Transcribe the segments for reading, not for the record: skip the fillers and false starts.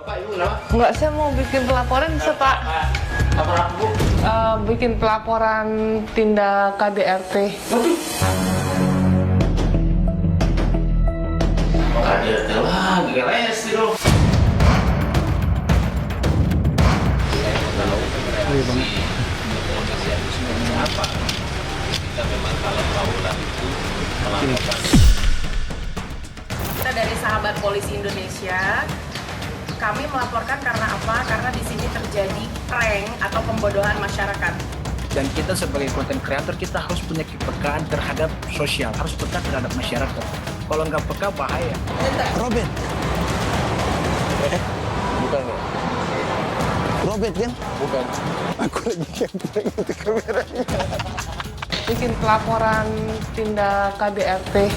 Bapak Ibu kenapa? Enggak, saya mau bikin pelaporan bisa Pak. Lapor apa Bu? Bikin pelaporan tindak KDRT. KDRT lagi, resi dong. Kita dari Sahabat Polisi Indonesia, kami melaporkan karena apa? Karena di sini terjadi prank atau pembodohan masyarakat. Dan kita sebagai konten kreator kita harus punya kepekaan terhadap sosial, harus peka terhadap masyarakat. Kalau nggak peka bahaya. Robert. Bukan ya? Robert kan? Bukan. Aku lagi camping itu kameranya. Bikin pelaporan tindak KDRT.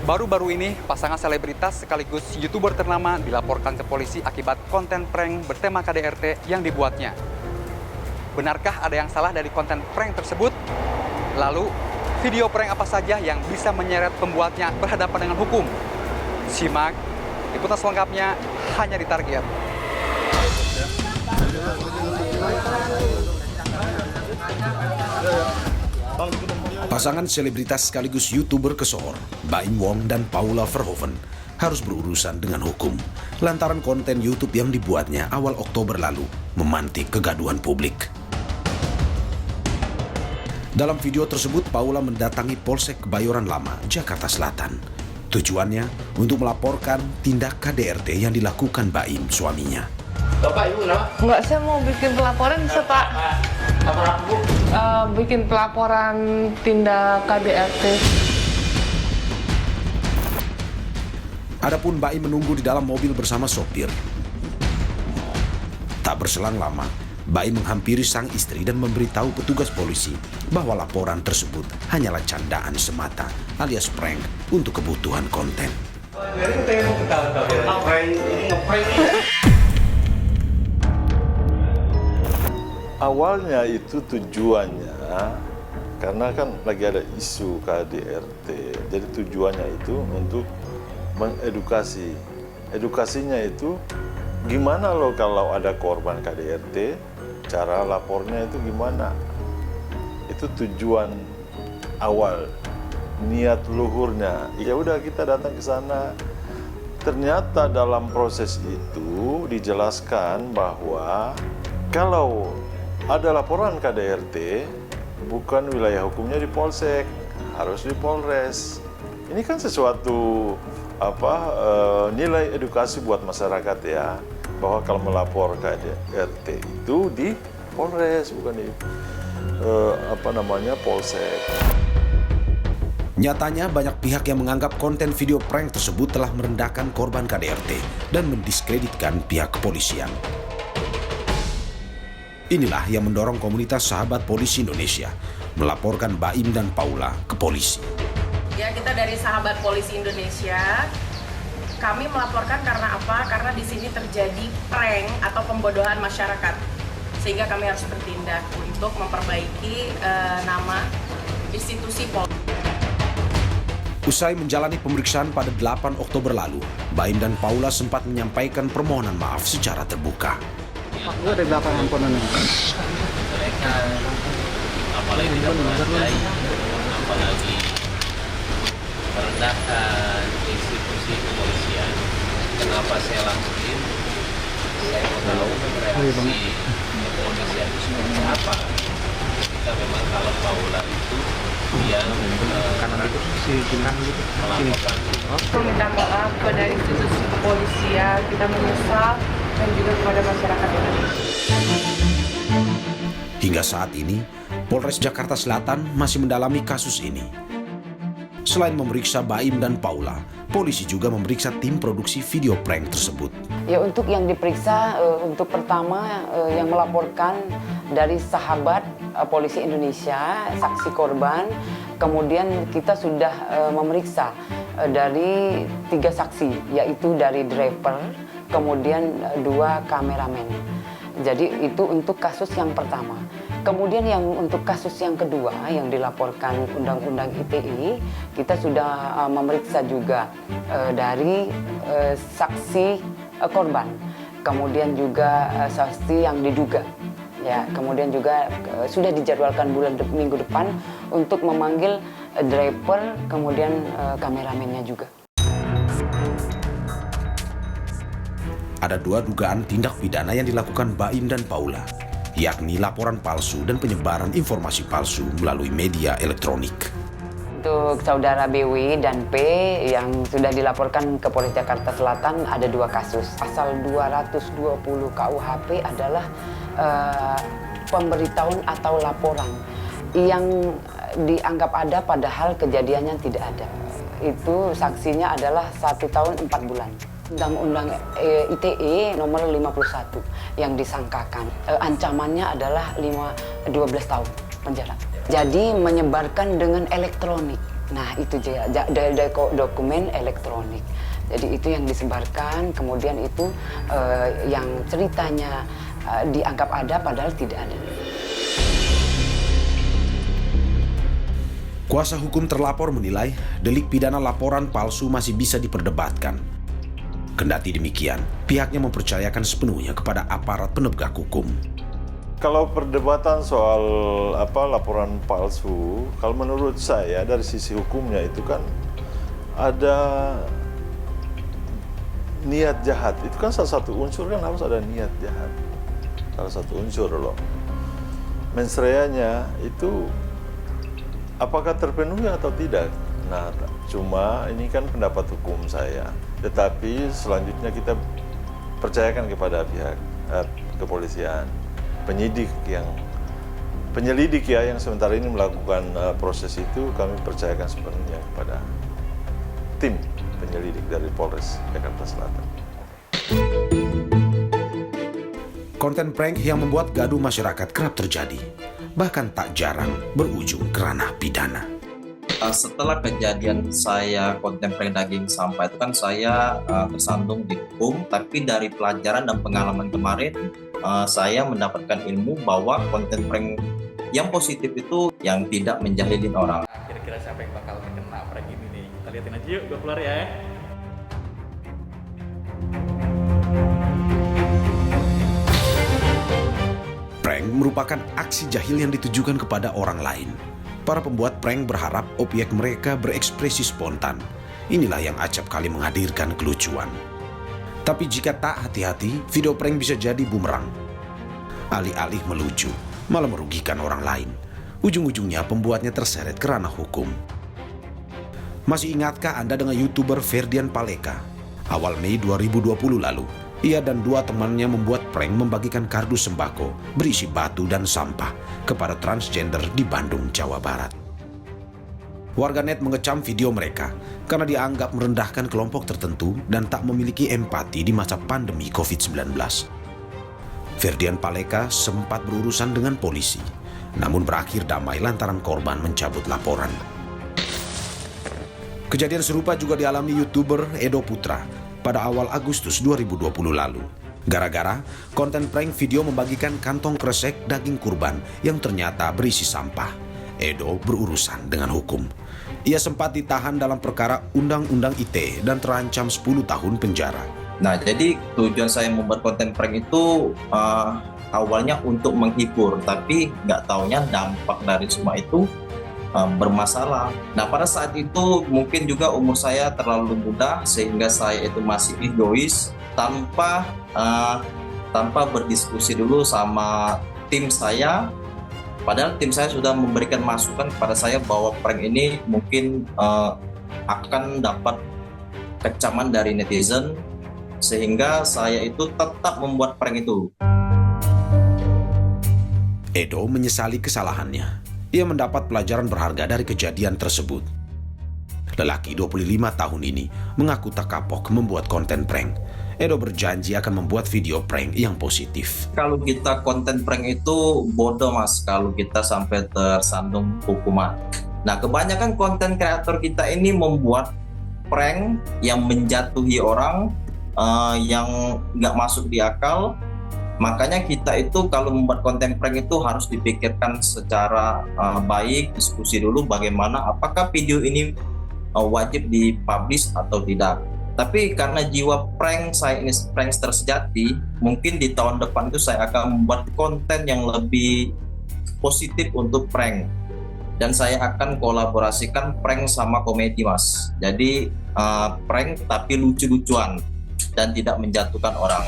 Baru-baru ini, pasangan selebritas sekaligus YouTuber ternama dilaporkan ke polisi akibat konten prank bertema KDRT yang dibuatnya. Benarkah ada yang salah dari konten prank tersebut? Lalu, video prank apa saja yang bisa menyeret pembuatnya berhadapan dengan hukum? Simak liputan selengkapnya hanya di Target. Pasangan selebritas sekaligus YouTuber kesohor, Baim Wong dan Paula Verhoeven, harus berurusan dengan hukum lantaran konten YouTube yang dibuatnya awal Oktober lalu memantik kegaduhan publik. Dalam video tersebut, Paula mendatangi Polsek Kebayoran Lama, Jakarta Selatan. Tujuannya untuk melaporkan tindak KDRT yang dilakukan Baim, suaminya. Bapak Ibu kenapa? Enggak, saya mau bikin pelaporan bisa Pak. Lapor apa Bu? Bikin pelaporan tindak KDRT. Adapun Baim menunggu di dalam mobil bersama sopir. Tak berselang lama, Baim menghampiri sang istri dan memberitahu petugas polisi bahwa laporan tersebut hanyalah candaan semata alias prank untuk kebutuhan konten. Awalnya itu tujuannya karena kan lagi ada isu KDRT, jadi tujuannya itu untuk mengedukasi. Edukasinya itu gimana loh kalau ada korban KDRT, cara lapornya itu gimana? Itu tujuan awal, niat luhurnya. Ya udah kita datang ke sana. Ternyata dalam proses itu dijelaskan bahwa kalau ada laporan KDRT, bukan wilayah hukumnya di Polsek, harus di Polres. Ini kan sesuatu nilai edukasi buat masyarakat ya, bahwa kalau melapor KDRT itu di Polres, bukan di Polsek. Nyatanya banyak pihak yang menganggap konten video prank tersebut telah merendahkan korban KDRT dan mendiskreditkan pihak kepolisian. Inilah yang mendorong komunitas Sahabat Polisi Indonesia melaporkan Baim dan Paula ke polisi. Ya, kita dari Sahabat Polisi Indonesia, kami melaporkan karena apa? Karena di sini terjadi prank atau pembodohan masyarakat. Sehingga kami harus bertindak untuk memperbaiki nama institusi Polri. Usai menjalani pemeriksaan pada 8 Oktober lalu, Baim dan Paula sempat menyampaikan permohonan maaf secara terbuka. Itu ada berapa handphone ini? Mereka apalagi tidak menghargai, apalagi merendahkan institusi kepolisian. Kenapa saya langsungin? Saya mau tahu reaksi kepolisian itu seperti apa. Kita memang kalau Paula itu yang melakukan. Minta maaf kepada institusi kepolisian, kita menyesal dan juga kepada masyarakat Indonesia. Hingga saat ini, Polres Jakarta Selatan masih mendalami kasus ini. Selain memeriksa Baim dan Paula, polisi juga memeriksa tim produksi video prank tersebut. Ya, untuk yang diperiksa, untuk pertama yang melaporkan dari sahabat polisi Indonesia, saksi korban, kemudian kita sudah memeriksa dari 3 saksi, yaitu dari driver, kemudian 2 kameramen. Jadi itu untuk kasus yang pertama. Kemudian yang untuk kasus yang kedua yang dilaporkan Undang-Undang ITE, kita sudah memeriksa juga dari saksi korban, kemudian juga saksi yang diduga. Ya, kemudian juga sudah dijadwalkan minggu depan untuk memanggil driver, kemudian kameramennya juga. Ada 2 dugaan tindak pidana yang dilakukan Baim dan Paula, yakni laporan palsu dan penyebaran informasi palsu melalui media elektronik. Untuk saudara BW dan P yang sudah dilaporkan ke Polres Jakarta Selatan ada 2 kasus. Pasal 220 KUHP adalah pemberitahuan atau laporan yang dianggap ada padahal kejadiannya tidak ada. Itu sanksinya adalah 1 tahun 4 bulan. Undang-Undang ITE nomor 51 yang disangkakan. Ancamannya adalah 12 tahun penjara. Jadi menyebarkan dengan elektronik. Nah, itu dokumen elektronik. Jadi itu yang disebarkan, kemudian itu yang ceritanya dianggap ada padahal tidak ada. Kuasa hukum terlapor menilai delik pidana laporan palsu masih bisa diperdebatkan. Kendati demikian, pihaknya mempercayakan sepenuhnya kepada aparat penegak hukum. Kalau perdebatan soal laporan palsu, kalau menurut saya dari sisi hukumnya itu kan ada niat jahat. Itu kan salah satu unsur, kan harus ada niat jahat. Salah satu unsur loh. Mens reanya itu apakah terpenuhi atau tidak? Nah, cuma ini kan pendapat hukum saya. Tetapi selanjutnya kita percayakan kepada pihak kepolisian, penyelidik yang sementara ini melakukan proses itu, kami percayakan sepenuhnya kepada tim penyelidik dari Polres Jakarta Selatan. Konten prank yang membuat gaduh masyarakat kerap terjadi, bahkan tak jarang berujung ke ranah pidana. Setelah kejadian saya konten prank daging sampah itu kan saya tersandung di hukum, tapi dari pelajaran dan pengalaman kemarin saya mendapatkan ilmu bahwa konten prank yang positif itu yang tidak menjahilin orang. Kira-kira siapa yang bakal kena prank ini nih? Kita liatin aja yuk, gue keluar ya. Prank merupakan aksi jahil yang ditujukan kepada orang lain. Para pembuat prank berharap objek mereka berekspresi spontan. Inilah yang acap kali menghadirkan kelucuan. Tapi jika tak hati-hati, video prank bisa jadi bumerang. Alih-alih melucu, malah merugikan orang lain. Ujung-ujungnya pembuatnya terseret ke ranah hukum. Masih ingatkah Anda dengan YouTuber Ferdian Paleka? Awal Mei 2020 lalu, ia dan 2 temannya membuat prank membagikan kardus sembako berisi batu dan sampah kepada transgender di Bandung, Jawa Barat. Warganet mengecam video mereka karena dianggap merendahkan kelompok tertentu dan tak memiliki empati di masa pandemi COVID-19. Ferdian Paleka sempat berurusan dengan polisi, namun berakhir damai lantaran korban mencabut laporan. Kejadian serupa juga dialami YouTuber Edo Putra pada awal Agustus 2020 lalu. Gara-gara konten prank video membagikan kantong kresek daging kurban yang ternyata berisi sampah, Edo berurusan dengan hukum. Ia sempat ditahan dalam perkara Undang-Undang ITE dan terancam 10 tahun penjara. Nah, jadi tujuan saya membuat konten prank itu awalnya untuk menghibur, tapi nggak taunya dampak dari semua itu bermasalah. Nah, pada saat itu mungkin juga umur saya terlalu muda sehingga saya itu masih egois tanpa berdiskusi dulu sama tim saya. Padahal tim saya sudah memberikan masukan kepada saya bahwa prank ini mungkin akan dapat kecaman dari netizen, sehingga saya itu tetap membuat prank itu. Edo menyesali kesalahannya. Ia mendapat pelajaran berharga dari kejadian tersebut. Lelaki 25 tahun ini mengaku tak kapok membuat konten prank. Edo berjanji akan membuat video prank yang positif. Kalau kita konten prank itu bodoh mas, kalau kita sampai tersandung hukuman. Nah kebanyakan konten kreator kita ini membuat prank yang menjatuhi orang, yang nggak masuk di akal. Makanya kita itu kalau membuat konten prank itu harus dipikirkan secara baik, diskusi dulu bagaimana apakah video ini wajib dipublish atau tidak. Tapi karena jiwa prank saya ini prankster sejati, mungkin di tahun depan itu saya akan membuat konten yang lebih positif untuk prank. Dan saya akan kolaborasikan prank sama komedi mas. Jadi prank tapi lucu-lucuan dan tidak menjatuhkan orang.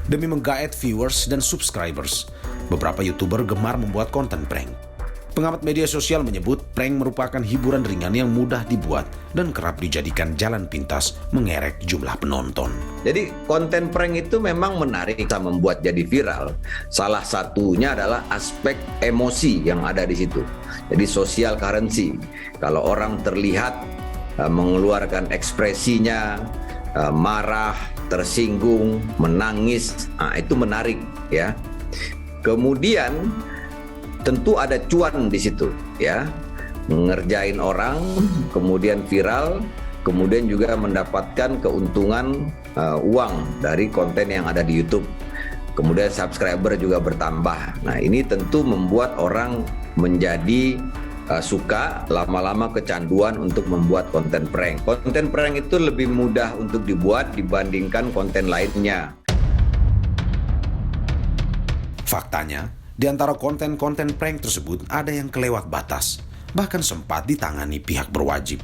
Demi menggaet viewers dan subscribers, beberapa YouTuber gemar membuat konten prank. Pengamat media sosial menyebut prank merupakan hiburan ringan yang mudah dibuat dan kerap dijadikan jalan pintas mengerek jumlah penonton. Jadi konten prank itu memang menarik, bisa membuat jadi viral. Salah satunya adalah aspek emosi yang ada di situ. Jadi social currency. Kalau orang terlihat mengeluarkan ekspresinya, marah, tersinggung, menangis, itu menarik ya. Kemudian tentu ada cuan di situ ya, mengerjain orang, kemudian viral, kemudian juga mendapatkan keuntungan uang dari konten yang ada di YouTube. Kemudian subscriber juga bertambah. Nah ini tentu membuat orang menjadi suka, lama-lama kecanduan untuk membuat konten prank. Konten prank itu lebih mudah untuk dibuat dibandingkan konten lainnya. Faktanya, di antara konten-konten prank tersebut ada yang kelewat batas, bahkan sempat ditangani pihak berwajib.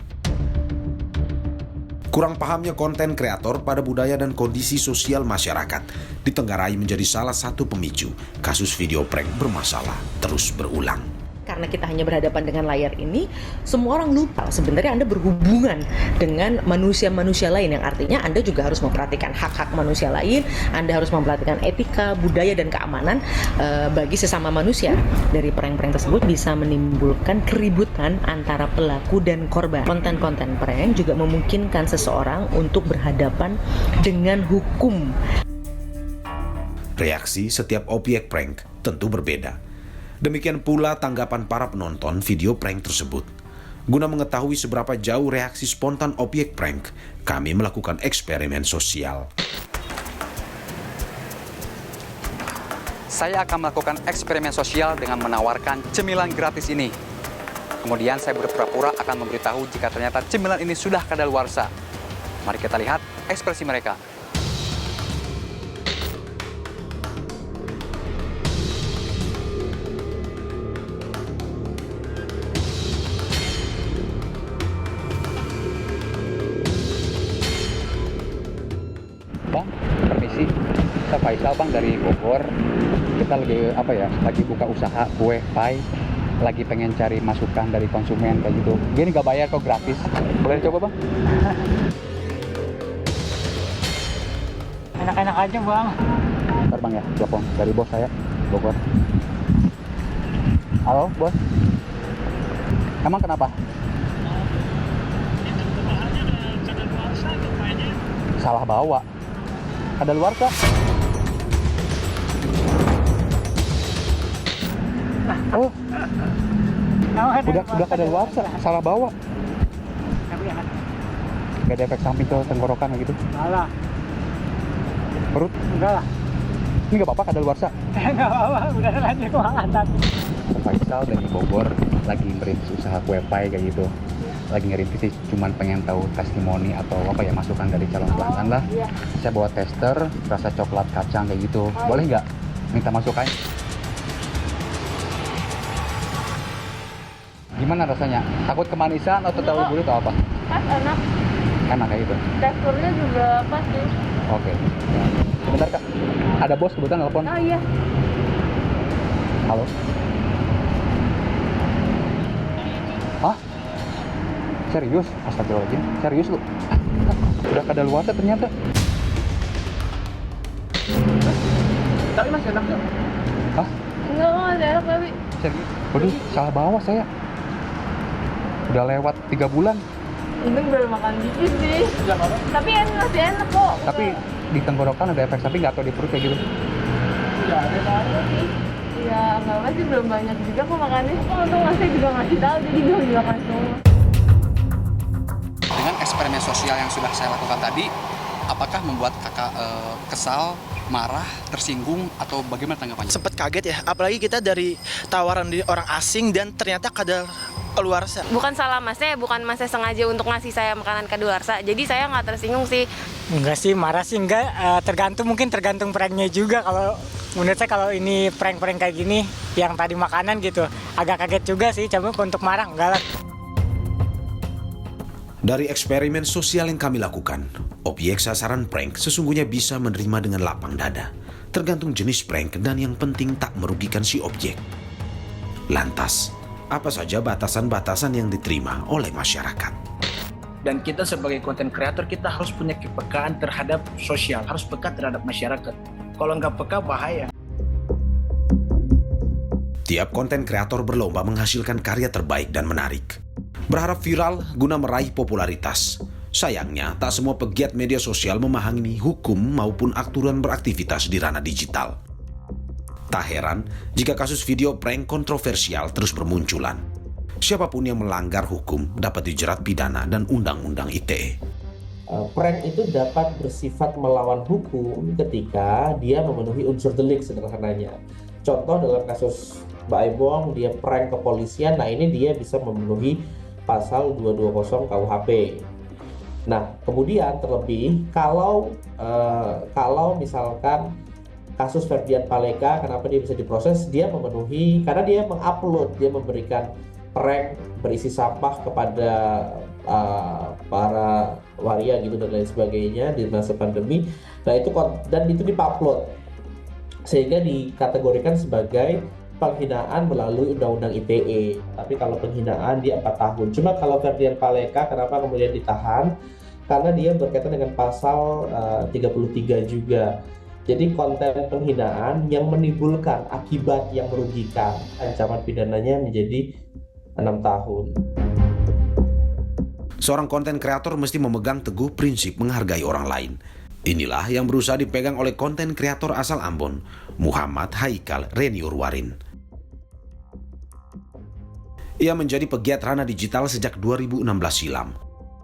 Kurang pahamnya konten kreator pada budaya dan kondisi sosial masyarakat ditenggarai menjadi salah satu pemicu kasus video prank bermasalah terus berulang. Karena kita hanya berhadapan dengan layar ini, semua orang lupa sebenarnya Anda berhubungan dengan manusia-manusia lain, yang artinya Anda juga harus memperhatikan hak-hak manusia lain, Anda harus memperhatikan etika, budaya, dan keamanan bagi sesama manusia. Dari prank-prank tersebut bisa menimbulkan keributan antara pelaku dan korban. Konten-konten prank juga memungkinkan seseorang untuk berhadapan dengan hukum. Reaksi setiap objek prank tentu berbeda. Demikian pula tanggapan para penonton video prank tersebut. Guna mengetahui seberapa jauh reaksi spontan objek prank, kami melakukan eksperimen sosial. Saya akan melakukan eksperimen sosial dengan menawarkan cemilan gratis ini. Kemudian saya berpura-pura akan memberitahu jika ternyata cemilan ini sudah kadaluarsa. Mari kita lihat ekspresi mereka. Bang, permisi. Saya Faisal bang dari Bogor. Kita lagi buka usaha kue pie. Lagi pengen cari masukan dari konsumen kayak gitu. Gini nggak bayar kok, gratis. Boleh coba bang? Enak-enak aja bang. Bentar bang ya, telepon dari bos saya, Bogor. Halo bos. Emang kenapa? Salah bawa. Kadaluarsa. Oh, udah kadaluarsa, salah bawa. Tapi enak. Gak ada efek samping ke tenggorokan gitu? Salah. Perut? Enggak lah. Ini gak apa-apa kadaluarsa? Enggak apa-apa, udah lanjut ke atas. Faisal dari Bogor lagi merintis usaha kue pie kayak gitu. Lagi ngerintis sih, cuman pengen tahu testimoni atau masukan dari calon pelanggan lah. Saya bawa tester rasa coklat kacang kayak gitu. Boleh nggak minta masukan? Gimana rasanya? Takut kemanisan atau terlalu gurih atau apa? Pas, enak. Enak kayak gitu. Teksturnya juga pas sih. Oke. Sebentar kak, ada bos kebetulan telepon. Oh iya. Halo. Hah? Serius? Astagfirullahaladzim. Serius lu? Udah kadaluarsa ternyata. Tapi masih enak ya? Hah? Enggak, masih enak tapi. Serius? Waduh, salah bawa saya. Udah lewat 3 bulan. Untung baru makan dikit sih. Tapi masih enak kok. Tapi di tenggorokan ada efek samping nggak, atau di perut kayak gitu? Nggak ada sih. Ya nggak apa sih, belum banyak juga kok makannya. Untung masih juga ngasih tahu, jadi belum dimakan semua. Dengan eksperimen sosial yang sudah saya lakukan tadi, apakah membuat kakak kesal, marah, tersinggung, atau bagaimana tanggapannya? Sempat kaget ya, apalagi kita dari tawaran dari orang asing dan ternyata kadar keluarsa. Bukan salah masnya, bukan masnya sengaja untuk ngasih saya makanan kadaluarsa, jadi saya nggak tersinggung sih. Enggak sih, marah sih enggak. Tergantung pranknya juga. Kalau menurut saya kalau ini prank-prank kayak gini, yang tadi makanan gitu, agak kaget juga sih. Cuma untuk marah enggak lah. Dari eksperimen sosial yang kami lakukan, objek sasaran prank sesungguhnya bisa menerima dengan lapang dada, tergantung jenis prank dan yang penting tak merugikan si objek. Lantas, apa saja batasan-batasan yang diterima oleh masyarakat? Dan kita sebagai konten kreator, kita harus punya kepekaan terhadap sosial, harus peka terhadap masyarakat. Kalau nggak peka, bahaya. Tiap konten kreator berlomba menghasilkan karya terbaik dan menarik. Berharap viral guna meraih popularitas. Sayangnya, tak semua pegiat media sosial memahami hukum maupun aturan beraktivitas di ranah digital. Tak heran jika kasus video prank kontroversial terus bermunculan. Siapapun yang melanggar hukum dapat dijerat pidana dan Undang-Undang ITE. Prank itu dapat bersifat melawan hukum ketika dia memenuhi unsur delik sederhananya. Contoh dalam kasus Mbak Aibong, dia prank kepolisian, nah ini dia bisa memenuhi pasal 220 KUHP. Nah, kemudian terlebih kalau misalkan kasus Ferdian Paleka, kenapa dia bisa diproses? Dia memenuhi karena dia mengupload, dia memberikan prank berisi sampah kepada para waria gitu dan lain sebagainya di masa pandemi. Nah, itu dan itu diupload sehingga dikategorikan sebagai penghinaan melalui Undang-Undang ITE. Tapi kalau penghinaan dia 4 tahun. Cuma kalau Ferdian Paleka kenapa kemudian ditahan? Karena dia berkaitan dengan pasal 33 juga. Jadi konten penghinaan yang menimbulkan akibat yang merugikan, ancaman pidananya menjadi 6 tahun. Seorang konten kreator mesti memegang teguh prinsip menghargai orang lain. Inilah yang berusaha dipegang oleh konten kreator asal Ambon, Muhammad Haikal Reniurwarin. Ia menjadi pegiat ranah digital sejak 2016 silam.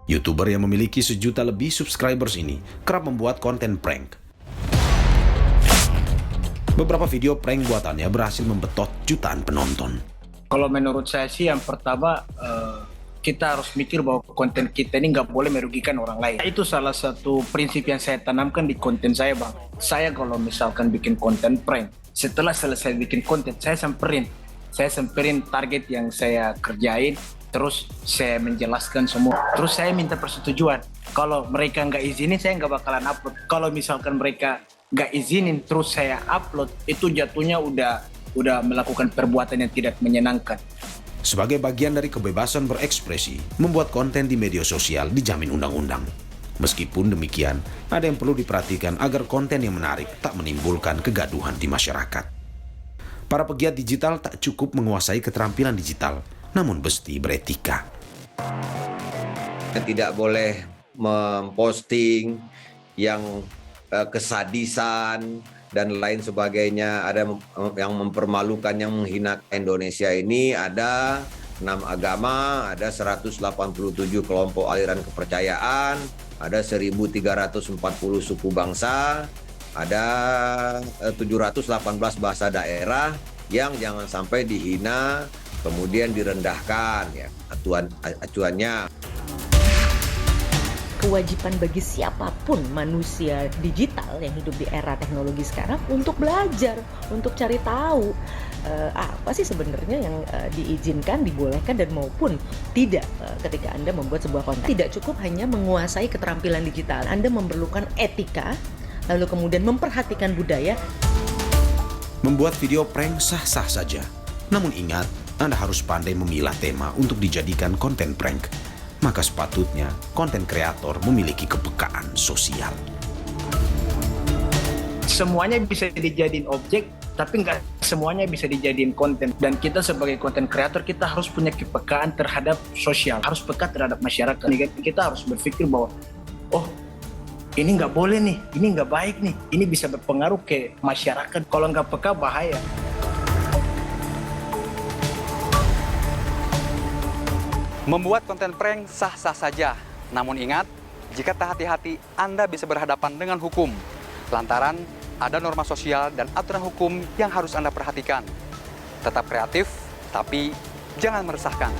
YouTuber yang memiliki 1 juta lebih subscribers ini kerap membuat konten prank. Beberapa video prank buatannya berhasil membetot jutaan penonton. Kalau menurut saya sih yang pertama, kita harus mikir bahwa konten kita ini nggak boleh merugikan orang lain. Itu salah satu prinsip yang saya tanamkan di konten saya, Bang. Saya kalau misalkan bikin konten prank, setelah selesai bikin konten, saya samperin target yang saya kerjain, terus saya menjelaskan semua. Terus saya minta persetujuan. Kalau mereka nggak izinin, saya nggak bakalan upload. Kalau misalkan mereka nggak izinin, terus saya upload, itu jatuhnya udah melakukan perbuatan yang tidak menyenangkan. Sebagai bagian dari kebebasan berekspresi, membuat konten di media sosial dijamin undang-undang. Meskipun demikian, ada yang perlu diperhatikan agar konten yang menarik tak menimbulkan kegaduhan di masyarakat. Para pegiat digital tak cukup menguasai keterampilan digital, namun mesti beretika. Tidak boleh memposting yang kesadisan dan lain sebagainya, ada yang mempermalukan, yang menghina Indonesia ini. Ada 6 agama, ada 187 kelompok aliran kepercayaan, ada 1.340 suku bangsa, ada 718 bahasa daerah yang jangan sampai dihina, kemudian direndahkan ya acuannya. Kewajiban bagi siapapun manusia digital yang hidup di era teknologi sekarang untuk belajar, untuk cari tahu apa sih sebenarnya yang diizinkan, dibolehkan, dan maupun tidak ketika Anda membuat sebuah konten. Tidak cukup hanya menguasai keterampilan digital, Anda memerlukan etika, lalu kemudian memperhatikan budaya. Membuat video prank sah-sah saja, namun ingat, Anda harus pandai memilah tema untuk dijadikan konten prank. Maka sepatutnya konten kreator memiliki kepekaan sosial. Semuanya bisa dijadiin objek, tapi nggak semuanya bisa dijadiin konten. Dan kita sebagai konten kreator, kita harus punya kepekaan terhadap sosial, harus peka terhadap masyarakat. Kita harus berpikir bahwa, oh ini nggak boleh nih, ini nggak baik nih, ini bisa berpengaruh ke masyarakat. Kalau nggak peka, bahaya. Membuat konten prank sah-sah saja. Namun ingat, jika tak hati-hati, Anda bisa berhadapan dengan hukum. Lantaran ada norma sosial dan aturan hukum yang harus Anda perhatikan. Tetap kreatif, tapi jangan meresahkan.